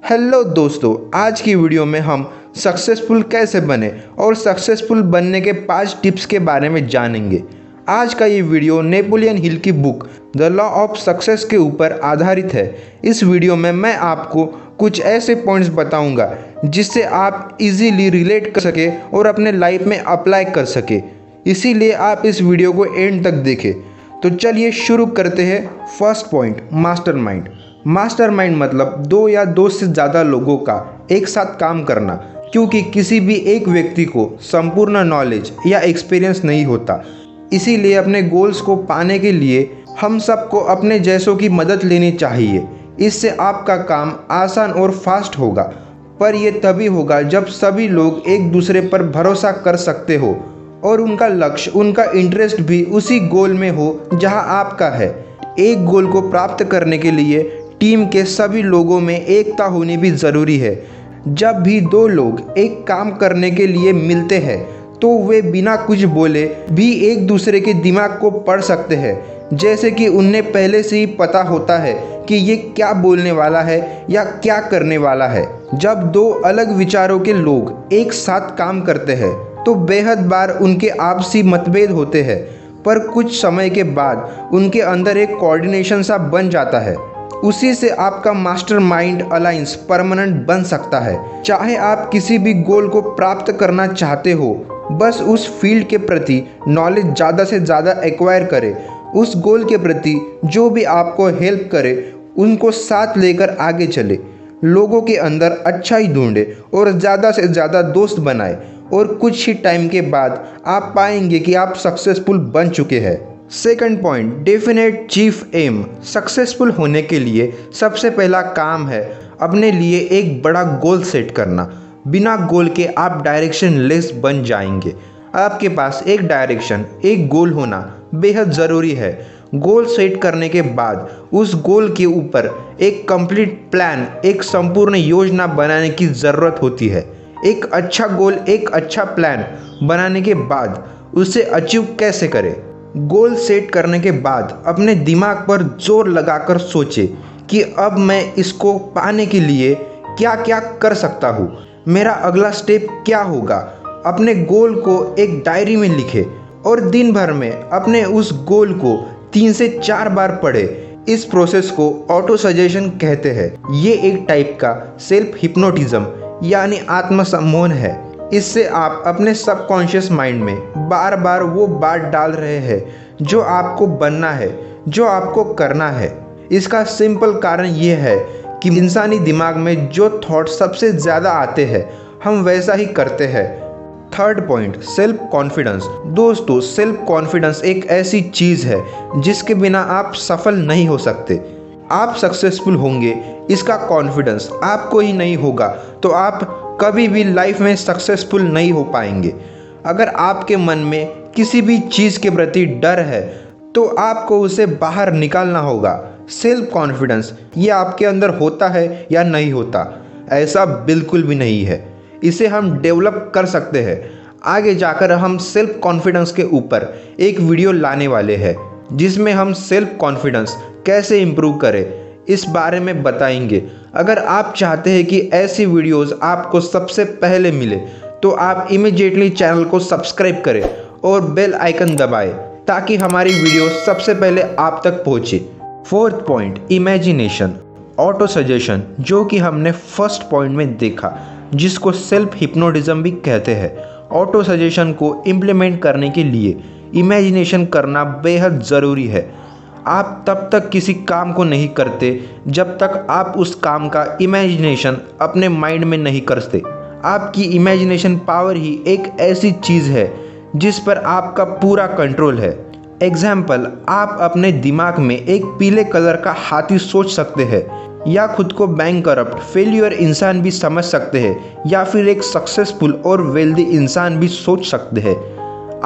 Hello दोस्तों, आज की वीडियो में हम सक्सेसफुल कैसे बने और सक्सेसफुल बनने के 5 टिप्स के बारे में जानेंगे। आज का ये वीडियो नेपोलियन हिल की book the law of success के ऊपर आधारित है। इस वीडियो में मैं आपको कुछ ऐसे पॉइंट्स बताऊंगा जिससे आप इजीली रिलेट कर सके और अपने लाइफ में अप्लाई कर सके। इसीलिए आप इस वीडियो को एंड तक देखें। तो चलिए शुरू करते हैं। First point, mastermind. मास्टरमाइंड मतलब दो या दो से ज़्यादा लोगों का एक साथ काम करना, क्योंकि किसी भी एक व्यक्ति को संपूर्ण नॉलेज या एक्सपीरियंस नहीं होता। इसीलिए अपने गोल्स को पाने के लिए हम सबको अपने जैसों की मदद लेनी चाहिए। इससे आपका काम आसान और फास्ट होगा, पर यह तभी होगा जब सभी लोग एक दूसरे पर भरोसा कर सकते हो और उनका लक्ष्य, उनका इंटरेस्ट भी उसी गोल में हो जहां आपका है। एक गोल को प्राप्त करने के लिए टीम के सभी लोगों में एकता होनी भी ज़रूरी है। जब भी दो लोग एक काम करने के लिए मिलते हैं तो वे बिना कुछ बोले भी एक दूसरे के दिमाग को पढ़ सकते हैं, जैसे कि उन्हें पहले से ही पता होता है कि ये क्या बोलने वाला है या क्या करने वाला है। जब दो अलग विचारों के लोग एक साथ काम करते हैं तो बेहद बार उनके आपसी मतभेद होते हैं, पर कुछ समय के बाद उनके अंदर एक कोऑर्डिनेशन सा बन जाता है। उसी से आपका मास्टरमाइंड अलायंस परमानेंट बन सकता है। चाहे आप किसी भी गोल को प्राप्त करना चाहते हो, बस उस फील्ड के प्रति नॉलेज ज़्यादा से ज़्यादा एक्वायर करें। उस गोल के प्रति जो भी आपको हेल्प करे उनको साथ लेकर आगे चले। लोगों के अंदर अच्छाई ढूंढे और ज़्यादा से ज़्यादा दोस्त बनाए, और कुछ ही टाइम के बाद आप पाएंगे कि आप सक्सेसफुल बन चुके हैं। Second point, definite chief aim. Successful होने के लिए सबसे पहला काम है अपने लिए एक बड़ा गोल सेट करना। बिना गोल के आप डायरेक्शन लेस बन जाएंगे। आपके पास एक डायरेक्शन, एक गोल होना बेहद ज़रूरी है। गोल सेट करने के बाद उस गोल के ऊपर एक कंप्लीट प्लान, एक संपूर्ण योजना बनाने की ज़रूरत होती है। एक अच्छा गोल, एक अच्छा प्लान बनाने के बाद उसे अचीव कैसे करें। गोल सेट करने के बाद अपने दिमाग पर जोर लगाकर सोचें कि अब मैं इसको पाने के लिए क्या क्या कर सकता हूँ, मेरा अगला स्टेप क्या होगा। अपने गोल को एक डायरी में लिखें और दिन भर में अपने उस गोल को 3 से 4 बार पढ़ें। इस प्रोसेस को ऑटो सजेशन कहते हैं। ये एक टाइप का सेल्फ हिप्नोटिज्म यानी आत्मसम्मोहन है। इससे आप अपने सबकॉन्शियस माइंड में बार बार वो बात डाल रहे हैं जो आपको बनना है, जो आपको करना है। इसका सिंपल कारण ये है कि इंसानी दिमाग में जो थॉट सबसे ज़्यादा आते हैं हम वैसा ही करते हैं। Third point, self confidence. दोस्तों, सेल्फ कॉन्फिडेंस एक ऐसी चीज़ है जिसके बिना आप सफल नहीं हो सकते। आप सक्सेसफुल होंगे, इसका कॉन्फिडेंस आपको ही नहीं होगा तो आप कभी भी लाइफ में सक्सेसफुल नहीं हो पाएंगे। अगर आपके मन में किसी भी चीज़ के प्रति डर है तो आपको उसे बाहर निकालना होगा। सेल्फ कॉन्फिडेंस ये आपके अंदर होता है या नहीं होता, ऐसा बिल्कुल भी नहीं है। इसे हम डेवलप कर सकते हैं। आगे जाकर हम सेल्फ कॉन्फिडेंस के ऊपर एक वीडियो लाने वाले हैं जिसमें हम सेल्फ कॉन्फिडेंस कैसे इम्प्रूव करें इस बारे में बताएंगे। अगर आप चाहते हैं कि ऐसी वीडियोस आपको सबसे पहले मिले तो आप इमीडिएटली चैनल को सब्सक्राइब करें और बेल आइकन दबाएं ताकि हमारी वीडियो सबसे पहले आप तक पहुंचे। Fourth point, imagination, auto suggestion, जो कि हमने फर्स्ट पॉइंट में देखा, जिसको सेल्फ हिप्नोटिज्म भी कहते हैं। ऑटो सजेशन को इम्प्लीमेंट करने के लिए इमेजिनेशन करना बेहद ज़रूरी है। आप तब तक किसी काम को नहीं करते जब तक आप उस काम का इमेजिनेशन अपने माइंड में नहीं करते। आपकी इमेजिनेशन पावर ही एक ऐसी चीज़ है जिस पर आपका पूरा कंट्रोल है। एग्जाम्पल, आप अपने दिमाग में एक पीले कलर का हाथी सोच सकते हैं, या खुद को बैंक करप्ट फेल्यूर इंसान भी समझ सकते हैं, या फिर एक सक्सेसफुल और वेल्दी इंसान भी सोच सकते हैं।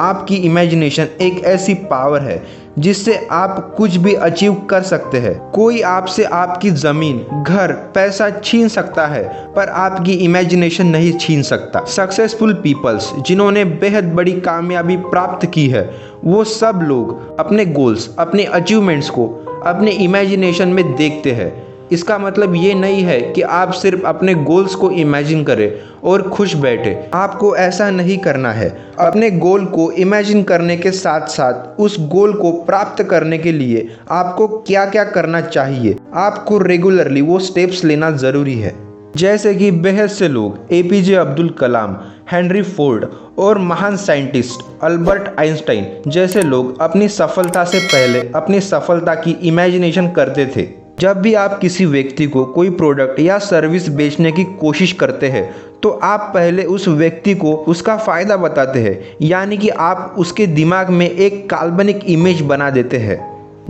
आपकी इमेजिनेशन एक ऐसी पावर है जिससे आप कुछ भी अचीव कर सकते हैं। कोई आपसे आपकी ज़मीन, घर, पैसा छीन सकता है पर आपकी इमेजिनेशन नहीं छीन सकता। सक्सेसफुल पीपल्स जिन्होंने बेहद बड़ी कामयाबी प्राप्त की है, वो सब लोग अपने गोल्स, अपने अचीवमेंट्स को अपने इमेजिनेशन में देखते हैं। इसका मतलब ये नहीं है कि आप सिर्फ अपने गोल्स को इमेजिन करें और खुश बैठे। आपको ऐसा नहीं करना है। अपने गोल को इमेजिन करने के साथ साथ उस गोल को प्राप्त करने के लिए आपको क्या क्या करना चाहिए, आपको रेगुलरली वो स्टेप्स लेना ज़रूरी है। जैसे कि बेहद से लोग APJ Abdul Kalam, Henry Ford और महान साइंटिस्ट अल्बर्ट आइंस्टाइन जैसे लोग अपनी सफलता से पहले अपनी सफलता की इमेजिनेशन करते थे। जब भी आप किसी व्यक्ति को कोई प्रोडक्ट या सर्विस बेचने की कोशिश करते हैं तो आप पहले उस व्यक्ति को उसका फ़ायदा बताते हैं, यानी कि आप उसके दिमाग में एक काल्पनिक इमेज बना देते हैं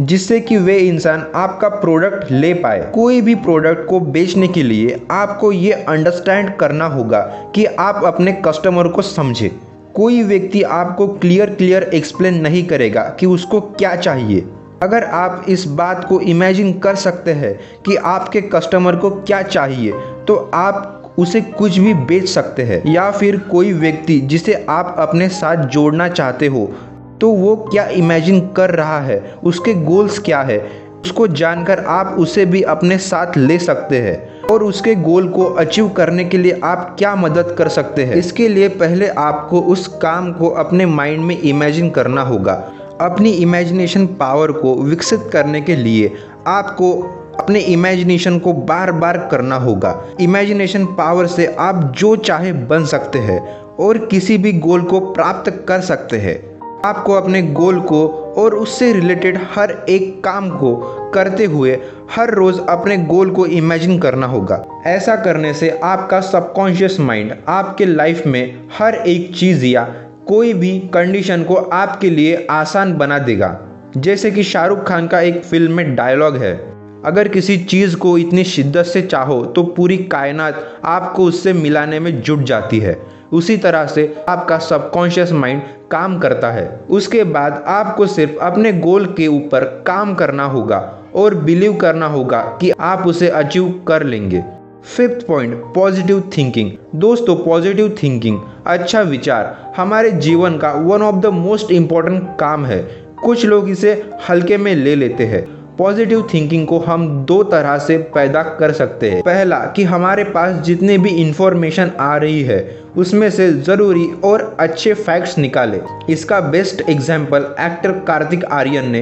जिससे कि वे इंसान आपका प्रोडक्ट ले पाए। कोई भी प्रोडक्ट को बेचने के लिए आपको ये अंडरस्टैंड करना होगा कि आप अपने कस्टमर को समझे। कोई व्यक्ति आपको क्लियर एक्सप्लेन नहीं करेगा कि उसको क्या चाहिए। अगर आप इस बात को इमेजिन कर सकते हैं कि आपके कस्टमर को क्या चाहिए तो आप उसे कुछ भी बेच सकते हैं। या फिर कोई व्यक्ति जिसे आप अपने साथ जोड़ना चाहते हो तो वो क्या इमेजिन कर रहा है, उसके गोल्स क्या है, उसको जानकर आप उसे भी अपने साथ ले सकते हैं और उसके गोल को अचीव करने के लिए आप क्या मदद कर सकते हैं। इसके लिए पहले आपको उस काम को अपने माइंड में इमेजिन करना होगा। अपनी इमेजिनेशन पावर को विकसित करने के लिए आपको अपने इमेजिनेशन को बार बार करना होगा। इमेजिनेशन पावर से आप जो चाहे बन सकते हैं और किसी भी गोल को प्राप्त कर सकते हैं। आपको अपने गोल को और उससे रिलेटेड हर एक काम को करते हुए हर रोज़ अपने गोल को इमेजिन करना होगा। ऐसा करने से आपका सबकॉन्शियस माइंड आपके लाइफ में हर एक चीज़ या कोई भी कंडीशन को आपके लिए आसान बना देगा। जैसे कि शाहरुख खान का एक फिल्म में डायलॉग है, अगर किसी चीज़ को इतनी शिद्दत से चाहो तो पूरी कायनात आपको उससे मिलाने में जुट जाती है। उसी तरह से आपका सबकॉन्शियस माइंड काम करता है। उसके बाद आपको सिर्फ अपने गोल के ऊपर काम करना होगा और बिलीव करना होगा कि आप उसे अचीव कर लेंगे। Fifth point, positive thinking. दोस्तों, पॉजिटिव थिंकिंग, अच्छा विचार हमारे जीवन का one of the most important काम है। कुछ लोग इसे हल्के में ले लेते हैं। पॉजिटिव थिंकिंग को हम दो तरह से पैदा कर सकते हैं। पहला कि हमारे पास जितने भी इंफॉर्मेशन आ रही है उसमें से ज़रूरी और अच्छे फैक्ट्स निकालें। इसका best example actor Kartik Aaryan ने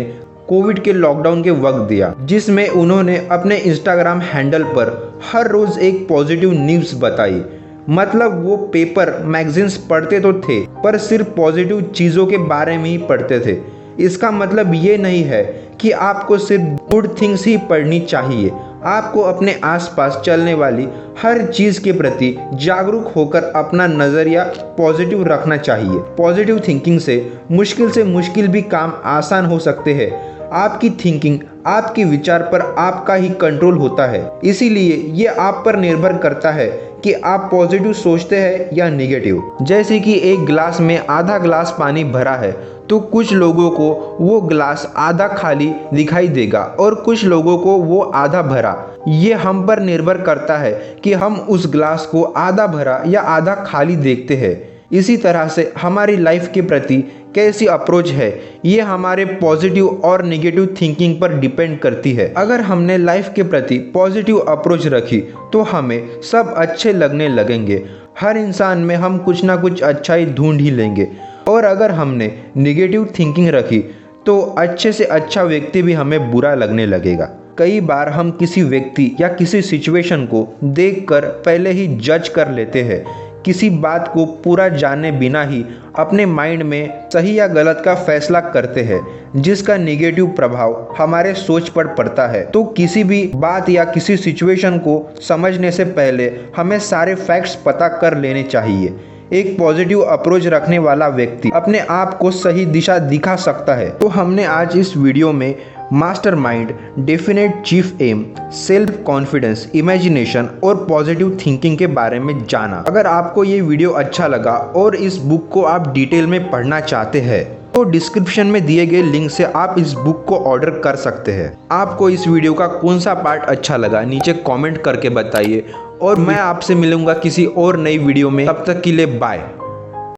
कोविड के लॉकडाउन के वक्त दिया, जिसमें उन्होंने अपने इंस्टाग्राम हैंडल पर हर रोज़ एक पॉजिटिव न्यूज़ बताई। मतलब वो पेपर मैगजीन्स पढ़ते तो थे पर सिर्फ पॉजिटिव चीज़ों के बारे में ही पढ़ते थे। इसका मतलब ये नहीं है कि आपको सिर्फ गुड थिंग्स ही पढ़नी चाहिए। आपको अपने आसपास चलने वाली हर चीज़ के प्रति जागरूक होकर अपना नज़रिया पॉजिटिव रखना चाहिए। पॉजिटिव थिंकिंग से मुश्किल भी काम आसान हो सकते हैं। आपकी थिंकिंग, आपके विचार पर आपका ही कंट्रोल होता है। इसीलिए ये आप पर निर्भर करता है कि आप पॉजिटिव सोचते हैं या नेगेटिव। जैसे कि एक गिलास में आधा गिलास पानी भरा है तो कुछ लोगों को वो गिलास आधा खाली दिखाई देगा और कुछ लोगों को वो आधा भरा। ये हम पर निर्भर करता है कि हम उस गिलास को आधा भरा या आधा खाली देखते हैं। इसी तरह से हमारी लाइफ के प्रति कैसी अप्रोच है ये हमारे पॉजिटिव और नेगेटिव थिंकिंग पर डिपेंड करती है। अगर हमने लाइफ के प्रति पॉजिटिव अप्रोच रखी तो हमें सब अच्छे लगने लगेंगे। हर इंसान में हम कुछ ना कुछ अच्छाई ढूंढ ही लेंगे। और अगर हमने नेगेटिव थिंकिंग रखी तो अच्छे से अच्छा व्यक्ति भी हमें बुरा लगने लगेगा। कई बार हम किसी व्यक्ति या किसी सिचुएशन को देखकर पहले ही जज कर लेते हैं, किसी बात को पूरा जाने बिना ही अपने माइंड में सही या गलत का फैसला करते हैं, जिसका नेगेटिव प्रभाव हमारे सोच पर पड़ता है। तो किसी भी बात या किसी सिचुएशन को समझने से पहले हमें सारे फैक्ट्स पता कर लेने चाहिए। एक पॉजिटिव अप्रोच रखने वाला व्यक्ति अपने आप को सही दिशा दिखा सकता है। तो हमने आज इस वीडियो में mastermind, definite chief aim, self confidence, imagination और पॉजिटिव थिंकिंग के बारे में जाना। अगर आपको ये वीडियो अच्छा लगा और इस बुक को आप डिटेल में पढ़ना चाहते हैं तो डिस्क्रिप्शन में दिए गए लिंक से आप इस बुक को ऑर्डर कर सकते हैं। आपको इस वीडियो का कौन सा पार्ट अच्छा लगा नीचे कमेंट करके बताइए और मैं आपसे मिलूंगा किसी और नई वीडियो में। तब तक के लिए बाय।